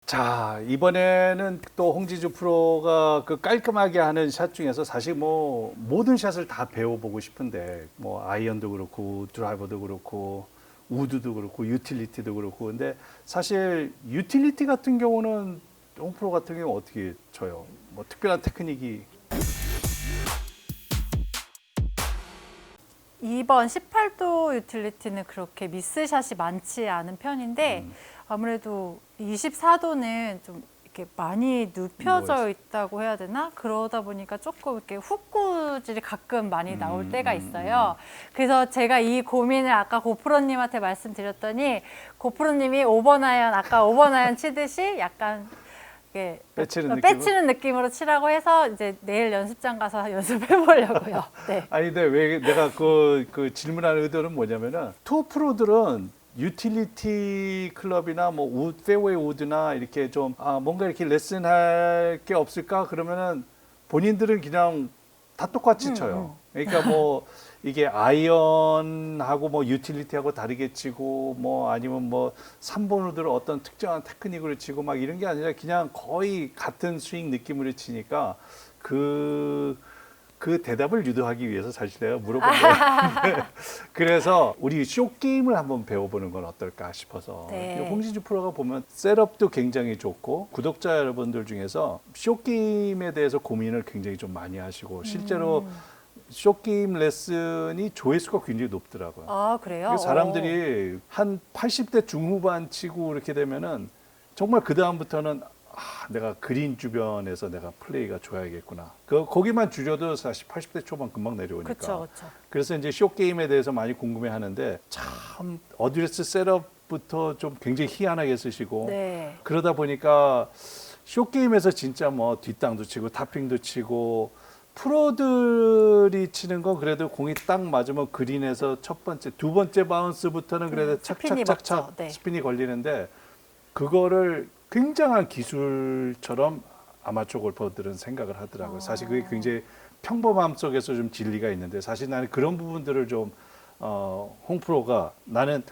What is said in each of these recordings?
자, 이번에는 또 홍지주 프로가 그 깔끔하게 하는 샷 중에서 사실 뭐 모든 샷을 다 배워보고 싶은데 뭐 아이언도 그렇고 드라이버도 그렇고 우드도 그렇고 유틸리티도 그렇고 근데 사실 유틸리티 같은 경우는 홍 프로 같은 경우 어떻게 쳐요? 뭐 특별한 테크닉이 이번 18도 유틸리티는 그렇게 미스샷이 많지 않은 편인데 아무래도 24도는 좀 이렇게 많이 눕혀져 있다고 해야 되나? 그러다 보니까 조금 이렇게 훅구질이 가끔 많이 나올 때가 있어요. 그래서 제가 이 고민을 아까 고프로님한테 말씀드렸더니 고프로님이 아까 5번 아이언 치듯이 약간 이게 빼치는 느낌으로 치라고 해서 이제 내일 연습장 가서 연습해 보려고요. 네. 아니 근데 왜 내가 그 질문하는 의도는 뭐냐면은 투어 프로들은 유틸리티 클럽이나 뭐 페어웨이 우드나 이렇게 좀 뭔가 이렇게 레슨할 게 없을까 그러면은 본인들은 그냥 다 똑같이 쳐요. 그러니까 뭐 이게 아이언하고 뭐 유틸리티하고 다르게 치고 뭐 아니면 뭐 3번 우드를 어떤 특정한 테크닉으로 치고 막 이런 게 아니라 그냥 거의 같은 스윙 느낌으로 치니까 그 대답을 유도하기 위해서 사실 내가 물어본 거예요. 그래서 우리 숏게임을 한번 배워보는 건 어떨까 싶어서 네. 홍진주 프로가 보면 셋업도 굉장히 좋고 구독자 여러분들 중에서 숏게임에 대해서 고민을 굉장히 좀 많이 하시고 실제로 숏게임 레슨이 조회수가 굉장히 높더라고요. 아, 그래요? 그래서 사람들이 한 80대 중후반 치고 이렇게 되면은 정말 그 다음부터는 내가 그린 주변에서 내가 플레이가 좋아야겠구나. 거기만 줄여도 사실 80대 초반 금방 내려오니까. 그렇죠. 그래서 이제 숏 게임에 대해서 많이 궁금해하는데 참 어드레스 셋업부터 좀 굉장히 희한하게 쓰시고 네. 그러다 보니까 숏 게임에서 진짜 뭐 뒷땅도 치고 타핑도 치고 프로들이 치는 건 그래도 공이 딱 맞으면 그린에서 첫 번째, 두 번째 바운스부터는 그래도 스핀이 착착착착 맞죠. 네. 스핀이 걸리는데 그거를 굉장한 기술처럼 아마추어 골퍼들은 생각을 하더라고요. 사실 그게 굉장히 평범함 속에서 좀 진리가 있는데 사실 나는 그런 부분들을 좀 홍 프로가 나는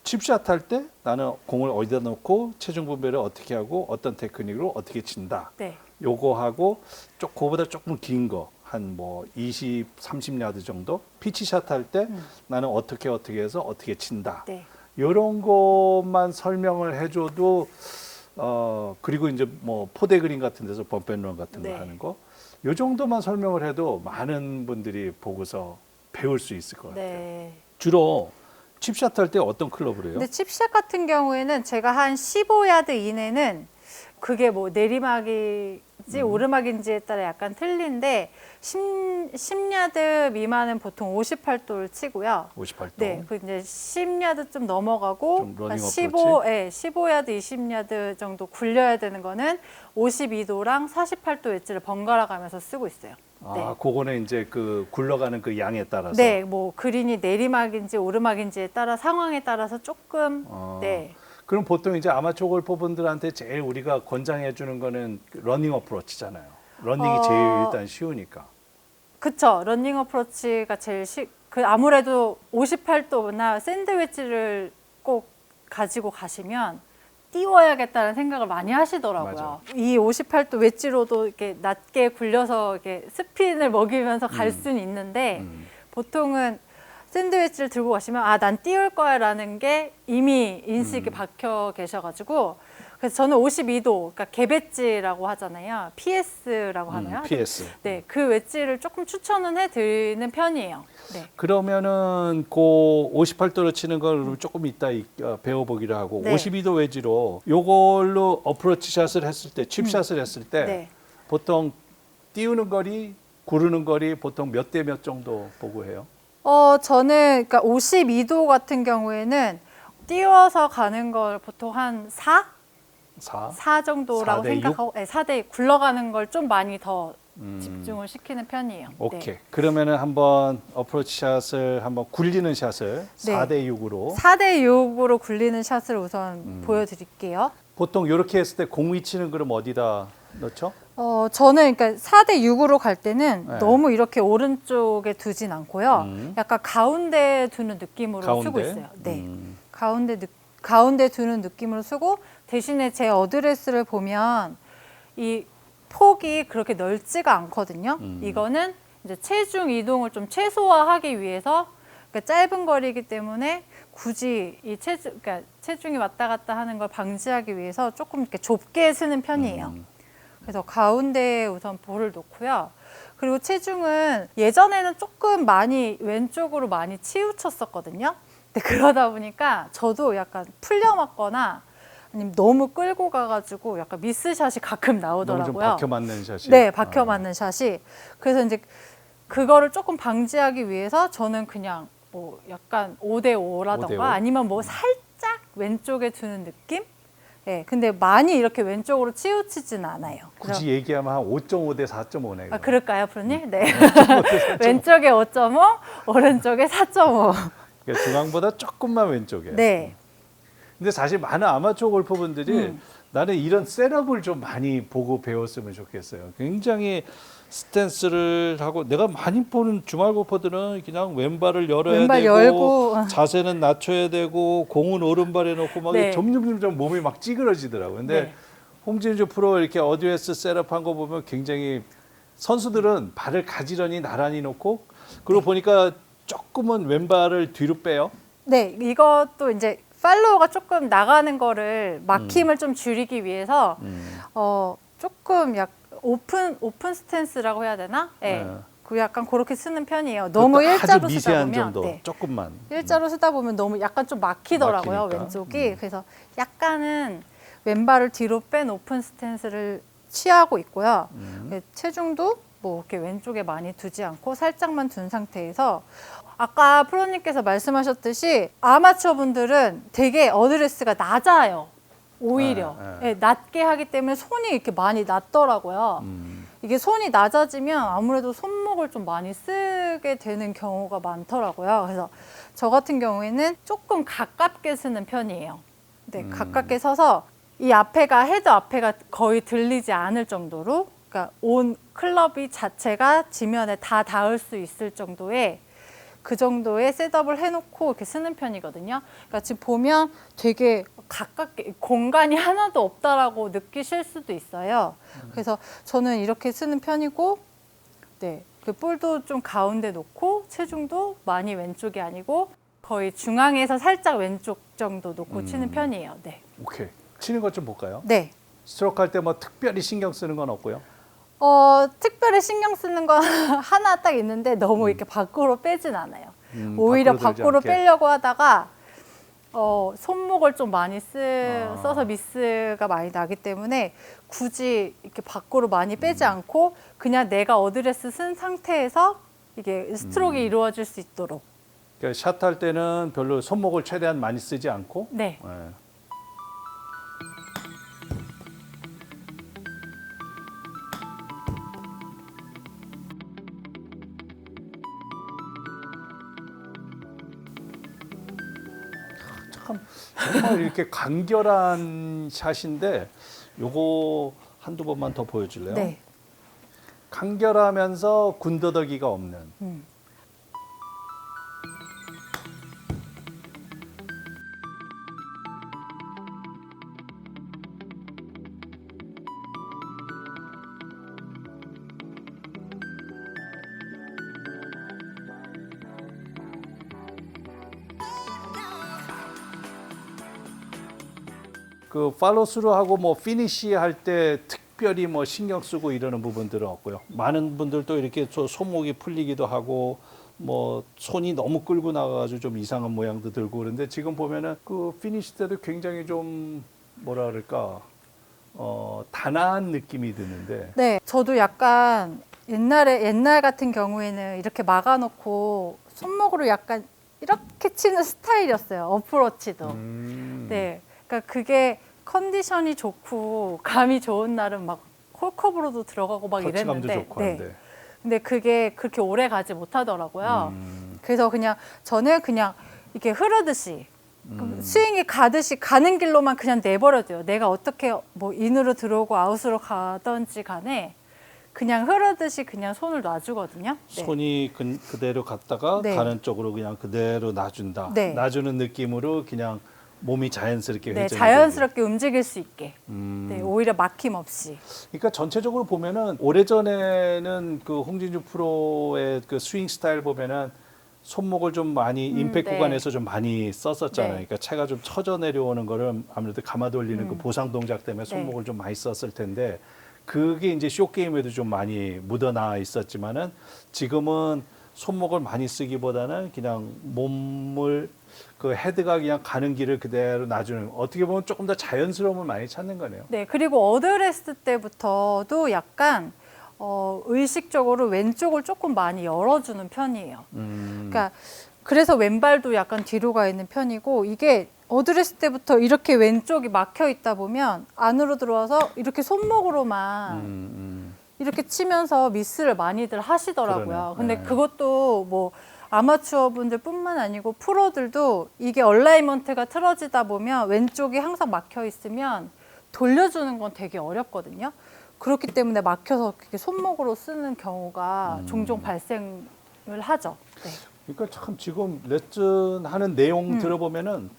칩샷 할 때 나는 공을 어디다 놓고 체중 분배를 어떻게 하고 어떤 테크닉으로 어떻게 친다. 네. 요거 하고 그거보다 조금 긴 거 한 뭐 20, 30야드 정도 피치샷 할 때 나는 어떻게 해서 어떻게 친다. 네. 이런 것만 설명을 해줘도 그리고 이제 뭐 포대 그린 같은 데서 범펜런 같은 거 네. 하는 거, 요 정도만 설명을 해도 많은 분들이 보고서 배울 수 있을 것 같아요. 네. 주로 칩샷 할 때 어떤 클럽을 해요? 근데 칩샷 같은 경우에는 제가 한 15야드 이내는 그게 뭐 내리막인지 오르막인지에 따라 약간 틀린데 10야드 미만은 보통 58도를 치고요. 58도. 네, 그 이제 10야드 좀 넘어가고 좀 러닝 한 15야드, 20야드 정도 굴려야 되는 거는 52도랑 48도 웨지를 번갈아 가면서 쓰고 있어요. 네. 그거는 이제 그 굴러가는 그 양에 따라서. 네, 뭐 그린이 내리막인지 오르막인지에 따라 상황에 따라서 조금 네. 그럼 보통 이제 아마추어 골퍼분들한테 제일 우리가 권장해 주는 거는 러닝 어프로치잖아요. 러닝이 제일 일단 쉬우니까. 그쵸. 러닝 어프로치가 제일 아무래도 58도나 샌드 웨지를 꼭 가지고 가시면 띄워야겠다는 생각을 많이 하시더라고요. 맞아. 이 58도 웨지로도 이렇게 낮게 굴려서 이렇게 스핀을 먹이면서 갈 수는 있는데 보통은 샌드 웨지를 들고 가시면 난 띄울 거야라는 게 이미 인식이 박혀 계셔가지고 그래서 저는 52도, 그러니까 개배지라고 하잖아요. PS라고 하나요? PS. 네, 그 웨지를 조금 추천은 해드리는 편이에요. 네. 그러면은 그 58도로 치는 걸 조금 이따 배워보기로 하고 네. 52도 웨지로 요걸로 어프로치 샷을 했을 때, 칩샷을 했을 때 네. 보통 띄우는 거리, 구르는 거리 보통 몇 대 몇 정도 보고 해요? 저는 그러니까 52도 같은 경우에는 띄워서 가는 걸 보통 한 4 정도라고 4대 6? 생각하고 4대 굴러가는 걸 좀 많이 더 집중을 시키는 편이에요. 오케이. 네. 그러면은 한번 어프로치 샷을 한번 굴리는 샷을 네. 4대 6으로 4대 6으로 굴리는 샷을 우선 보여드릴게요. 보통 이렇게 했을 때 공 위치는 그럼 어디다 넣죠? 저는 그러니까 4대 6으로 갈 때는 네. 너무 이렇게 오른쪽에 두진 않고요. 약간 가운데 두는 느낌으로 가운데? 쓰고 있어요. 네. 가운데 두는 느낌으로 쓰고 대신에 제 어드레스를 보면 이 폭이 그렇게 넓지가 않거든요. 이거는 이제 체중 이동을 좀 최소화하기 위해서 그러니까 짧은 거리이기 때문에 굳이 이 그러니까 체중이 왔다 갔다 하는 걸 방지하기 위해서 조금 이렇게 좁게 쓰는 편이에요. 그래서 가운데에 우선 볼을 놓고요. 그리고 체중은 예전에는 조금 많이 왼쪽으로 많이 치우쳤었거든요. 근데 그러다 보니까 저도 약간 풀려 맞거나 아니면 너무 끌고 가가지고 약간 미스샷이 가끔 너무 좀 나오더라고요. 박혀 맞는 샷이. 네, 박혀 맞는 샷이. 그래서 이제 그거를 조금 방지하기 위해서 저는 그냥 뭐 약간 5대5라던가 5대5? 아니면 뭐 살짝 왼쪽에 두는 느낌? 예, 근데 많이 이렇게 왼쪽으로 치우치진 않아요. 굳이 얘기하면 한 5.5 대 4.5네. 아, 그럴까요, 프로님? 네. 왼쪽에 5.5, 오른쪽에 4.5. 그러니까 중앙보다 조금만 왼쪽에. 네. 근데 사실 많은 아마추어 골퍼분들이 나는 이런 셋업을 좀 많이 보고 배웠으면 좋겠어요. 굉장히 스탠스를 하고 내가 많이 보는 주말 골퍼들은 그냥 왼발을 열어야 왼발 되고 열고. 자세는 낮춰야 되고 공은 오른발에 놓고 막 네. 점점 몸이 막 찌그러지더라고요. 근데 네. 홍진주 프로 이렇게 어드레스 셋업한 거 보면 굉장히 선수들은 발을 가지런히 나란히 놓고 그리고 보니까 조금은 왼발을 뒤로 빼요. 네, 이것도 이제 팔로우가 조금 나가는 거를 막힘을 좀 줄이기 위해서 조금 약 오픈 스탠스라고 해야 되나? 네. 네. 그 약간 그렇게 쓰는 편이에요. 너무 그것도 일자로 아주 쓰다 미세한 보면 정도, 네. 조금만. 일자로 쓰다 보면 너무 약간 좀 막히더라고요, 막히니까. 왼쪽이. 그래서 약간은 왼발을 뒤로 뺀 오픈 스탠스를 취하고 있고요. 체중도 뭐 이렇게 왼쪽에 많이 두지 않고 살짝만 둔 상태에서 아까 프로님께서 말씀하셨듯이 아마추어 분들은 되게 어드레스가 낮아요. 오히려 네. 네, 낮게 하기 때문에 손이 이렇게 많이 낮더라고요. 이게 손이 낮아지면 아무래도 손목을 좀 많이 쓰게 되는 경우가 많더라고요. 그래서 저 같은 경우에는 조금 가깝게 쓰는 편이에요. 네, 가깝게 서서 이 앞에가 헤드 앞에가 거의 들리지 않을 정도로, 그러니까 온 클럽이 자체가 지면에 다 닿을 수 있을 정도의 그 정도의 셋업을 해놓고 이렇게 쓰는 편이거든요. 그러니까 지금 보면 되게 가깝게 공간이 하나도 없다라고 느끼실 수도 있어요. 그래서 저는 이렇게 쓰는 편이고, 네, 그 볼도 좀 가운데 놓고 체중도 많이 왼쪽이 아니고 거의 중앙에서 살짝 왼쪽 정도 놓고 치는 편이에요. 네. 오케이. 치는 것 좀 볼까요? 네. 스트로크 할 때 뭐 특별히 신경 쓰는 건 없고요. 특별히 신경 쓰는 건 하나 딱 있는데 너무 이렇게 밖으로 빼진 않아요. 오히려 밖으로 들지 밖으로 않게. 빼려고 하다가 손목을 좀 많이 써서 미스가 많이 나기 때문에 굳이 이렇게 밖으로 많이 빼지 않고 그냥 내가 어드레스 쓴 상태에서 이게 스트로크가 이루어질 수 있도록. 그러니까 샷 할 때는 별로 손목을 최대한 많이 쓰지 않고. 네. 네. 참 정말 이렇게 간결한 샷인데 요거 한두 번만 더 보여줄래요? 네. 간결하면서 군더더기가 없는. 그 팔로스루하고 뭐 피니시 할 때 특별히 뭐 신경 쓰고 이러는 부분들은 없고요. 많은 분들도 이렇게 손목이 풀리기도 하고 뭐 손이 너무 끌고 나가가지고 좀 이상한 모양도 들고 그런데 지금 보면은 그 피니시 때도 굉장히 좀 뭐라 그럴까 단아한 느낌이 드는데. 네, 저도 약간 옛날 같은 경우에는 이렇게 막아놓고 손목으로 약간 이렇게 치는 스타일이었어요. 어프로치도. 네, 그러니까 그게 컨디션이 좋고 감이 좋은 날은 막 홀컵으로도 들어가고 막 터치감도 이랬는데, 좋고 네. 한데. 근데 그게 그렇게 오래 가지 못하더라고요. 그래서 그냥 저는 그냥 이렇게 흐르듯이 스윙이 가듯이 가는 길로만 그냥 내버려둬요. 내가 어떻게 뭐 인으로 들어오고 아웃으로 가든지 간에 그냥 흐르듯이 그냥 손을 놔주거든요. 네. 손이 그대로 갔다가 네. 가는 쪽으로 그냥 그대로 놔준다. 네. 놔주는 느낌으로 그냥 몸이 자연스럽게 네, 회전이 자연스럽게 움직일 수 있게. 되게. 네, 오히려 막힘 없이. 그러니까 전체적으로 보면은 오래전에는 그 홍진주 프로의 그 스윙 스타일 보면은 손목을 좀 많이 임팩 네. 구간에서 좀 많이 썼었잖아요. 네. 그러니까 채가 좀 처져 내려오는 거를 아무래도 감아 돌리는 그 보상 동작 때문에 손목을 좀 많이 썼을 텐데 그게 이제 쇼 게임에도 좀 많이 묻어나 있었지만은 지금은 손목을 많이 쓰기보다는 그냥 몸을 그 헤드가 그냥 가는 길을 그대로 놔주는 어떻게 보면 조금 더 자연스러움을 많이 찾는 거네요. 네, 그리고 어드레스 때부터도 약간 의식적으로 왼쪽을 조금 많이 열어주는 편이에요. 그러니까 그래서 왼발도 약간 뒤로 가 있는 편이고 이게 어드레스 때부터 이렇게 왼쪽이 막혀 있다 보면 안으로 들어와서 이렇게 손목으로만 이렇게 치면서 미스를 많이들 하시더라고요. 그러네. 근데 네. 그것도 뭐 아마추어 분들뿐만 아니고 프로들도 이게 얼라이먼트가 틀어지다 보면 왼쪽이 항상 막혀 있으면 돌려주는 건 되게 어렵거든요. 그렇기 때문에 막혀서 이렇게 손목으로 쓰는 경우가 종종 발생을 하죠. 네. 그러니까 참 지금 레슨하는 내용 들어보면은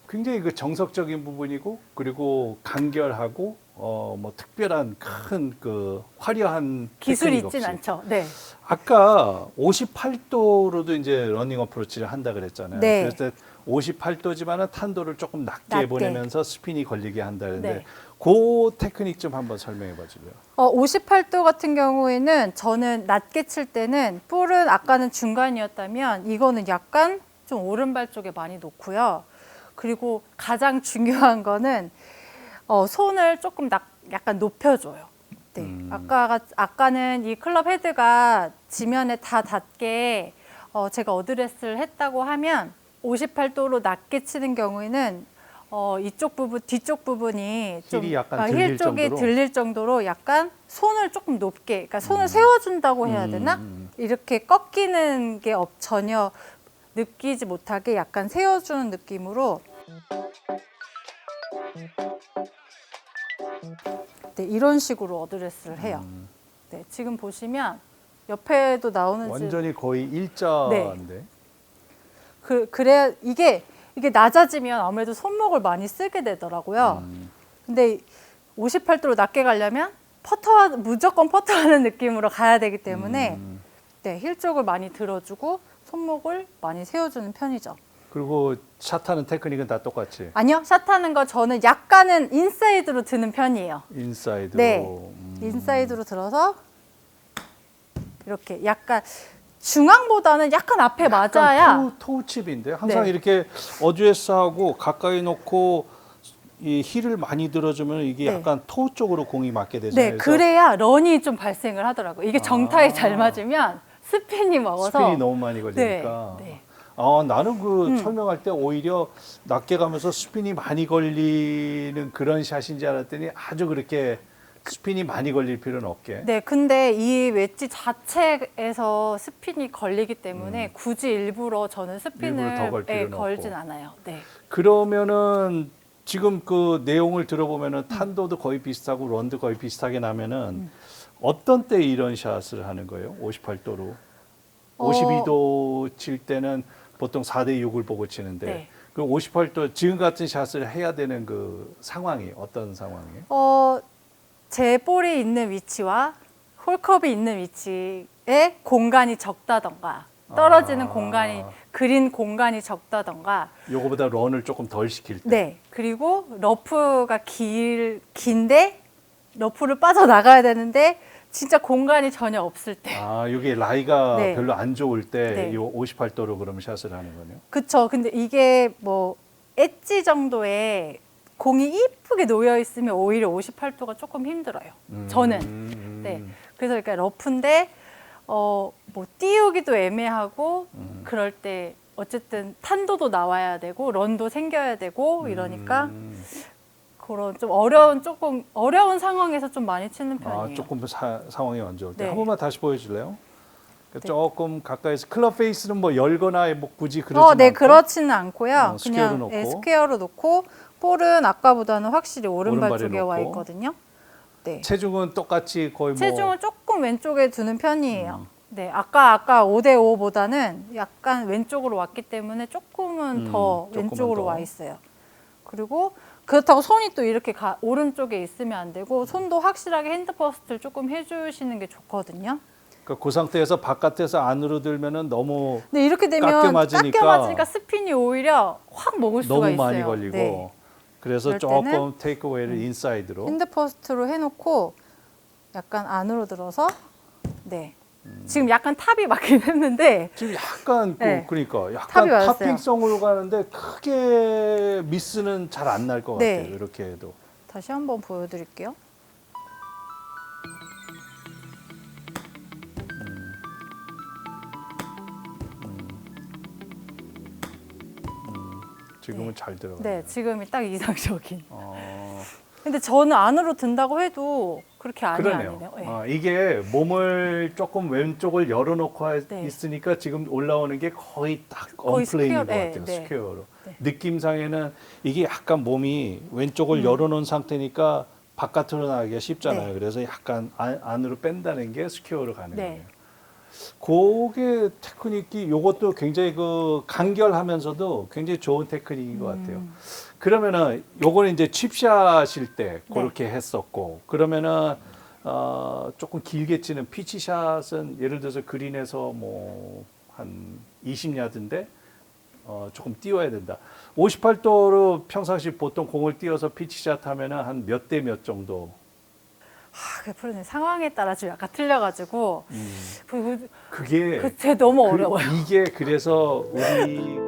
굉장히 그 정석적인 부분이고 그리고 간결하고 뭐 특별한 큰 그 화려한 기술이 테크닉 있진 없이. 않죠. 네. 아까 58도로도 이제 러닝 어프로치를 한다 그랬잖아요. 네. 그래서 58도지만은 탄도를 조금 낮게 낮게. 보내면서 스핀이 걸리게 한다는데 네. 그 테크닉 좀 한번 설명해 봐주세요. 58도 같은 경우에는 저는 낮게 칠 때는 볼은 아까는 중간이었다면 이거는 약간 좀 오른발 쪽에 많이 놓고요. 그리고 가장 중요한 거는 손을 조금 약간 높여줘요. 네. 아까는 이 클럽 헤드가 지면에 다 닿게 제가 어드레스를 했다고 하면 58도로 낮게 치는 경우에는 이쪽 부분, 뒤쪽 부분이 좀 힐이 약간 들릴 힐 쪽이 정도로? 들릴 정도로 약간 손을 조금 높게, 그러니까 손을 세워준다고 해야 되나? 이렇게 꺾이는 게 전혀 느끼지 못하게 약간 세워주는 느낌으로 네, 이런 식으로 어드레스를 해요. 네, 지금 보시면 옆에도 나오는지 완전히 거의 일자인데. 그래야 이게 낮아지면 아무래도 손목을 많이 쓰게 되더라고요. 근데 58도로 낮게 가려면 무조건 퍼터하는 느낌으로 가야 되기 때문에 네, 힐 쪽을 많이 들어주고 손목을 많이 세워주는 편이죠. 그리고 샷하는 테크닉은 다 똑같이 아니요, 샷하는 거 저는 약간은 인사이드로 드는 편이에요. 인사이드로. 네, 인사이드로 들어서 이렇게 약간 중앙보다는 약간 앞에 맞아야 약간 토우칩인데 항상 네. 이렇게 어드레스하고 가까이 놓고 이 힐을 많이 들어주면 이게 네. 약간 토우 쪽으로 공이 맞게 되잖아요. 네, 그래서 그래야 런이 좀 발생을 하더라고요. 이게 정타에 잘 맞으면 스핀이 먹어서 스핀이 너무 많이 걸리니까. 네, 네. 나는 그 설명할 때 오히려 낮게 가면서 스핀이 많이 걸리는 그런 샷인지 알았더니 아주 그렇게 스핀이 많이 걸릴 필요는 없게. 네, 근데 이 웨지 자체에서 스핀이 걸리기 때문에 굳이 일부러 저는 스핀을 일부러 더걸 필요는 걸진 없고. 않아요. 네. 그러면은 지금 그 내용을 들어보면은 탄도도 거의 비슷하고 런도 거의 비슷하게 나면은 어떤 때 이런 샷을 하는 거예요? 58도로. 52도 칠 때는 보통 4대 6을 보고 치는데 네. 그 58도 지금 같은 샷을 해야 되는 그 상황이 어떤 상황이에요? 제 볼이 있는 위치와 홀컵이 있는 위치에 공간이 적다던가 떨어지는 공간이 그린 공간이 적다던가 요거보다 런을 조금 덜 시킬 때. 네, 그리고 러프가 긴데 러프를 빠져나가야 되는데 진짜 공간이 전혀 없을 때. 이게 라이가 네. 별로 안 좋을 때 네. 요 58도로 그러면 샷을 하는 거네요. 그쵸. 근데 이게 뭐 엣지 정도의 공이 이쁘게 놓여 있으면 오히려 58도가 조금 힘들어요. 저는. 네. 그래서 그러니까 러프인데 뭐 띄우기도 애매하고 그럴 때 어쨌든 탄도도 나와야 되고 런도 생겨야 되고 이러니까 그런 조금 어려운 상황에서 좀 많이 치는 편이에요. 조금 상황이 안 좋을 때. 네. 한 번만 다시 보여줄래요? 조금 가까이서 클럽 페이스는 뭐 열거나 뭐 굳이 그러지 네, 않고. 그렇지는 않고요. 스퀘어로 그냥 놓고. 스퀘어로 놓고 볼은 아까보다는 확실히 오른발 오른발에 쪽에 와 놓고. 있거든요. 네. 체중은 똑같이 거의 뭐 체중을 조금 왼쪽에 두는 편이에요. 네, 아까 5대5보다는 약간 왼쪽으로 왔기 때문에 조금은 더 조금은 왼쪽으로 더. 와 있어요. 그리고 그렇다고 손이 또 이렇게 오른쪽에 있으면 안 되고 손도 확실하게 핸드 퍼스트를 조금 해주시는 게 좋거든요. 그러니까 그 상태에서 바깥에서 안으로 들면은 너무 근데 이렇게 되면 깎여 맞으니까 스핀이 오히려 확 먹을 수가 너무 있어요. 많이 걸리고 네. 그래서 그럴 때는 조금 테이크어웨이를 인사이드로 핸드 퍼스트로 해놓고 약간 안으로 들어서 네. 지금 약간 탑이 맞긴 했는데 지금 약간 네. 그러니까 약간 탑이 맞았어요. 탑핑성으로 가는데 크게 미스는 잘 안 날 것 네. 같아요. 이렇게 해도. 다시 한번 보여드릴게요. 지금은 네. 잘 들어가요. 네, 지금이 딱 이상적인. 어, 근데 저는 안으로 든다고 해도 그렇게 안이 그러네요. 아니네요. 네. 이게 몸을 조금 왼쪽을 열어놓고 네. 있으니까 지금 올라오는 게 거의 딱 거의 언플레인인 것 스퀘어, 같아요. 네, 네. 스퀘어로. 네. 느낌상에는 이게 약간 몸이 왼쪽을 열어놓은 상태니까 바깥으로 나가기가 쉽잖아요. 네. 그래서 약간 안으로 뺀다는 게 스퀘어로 가는 네. 거예요. 그게 테크닉이 요것도 굉장히 그 간결하면서도 굉장히 좋은 테크닉인 것 같아요. 그러면은 요거는 이제 칩샷일 때 그렇게 했었고 그러면은 조금 길게 치는 피치샷은 예를 들어서 그린에서 뭐 한 20야드인데 조금 띄워야 된다. 58도로 평상시 보통 공을 띄워서 피치샷 하면은 한 몇 대 몇 정도. 그 프로님 상황에 따라 좀 약간 틀려가지고 그리고 그게 그게 너무 어려워요. 이게 그래서 우리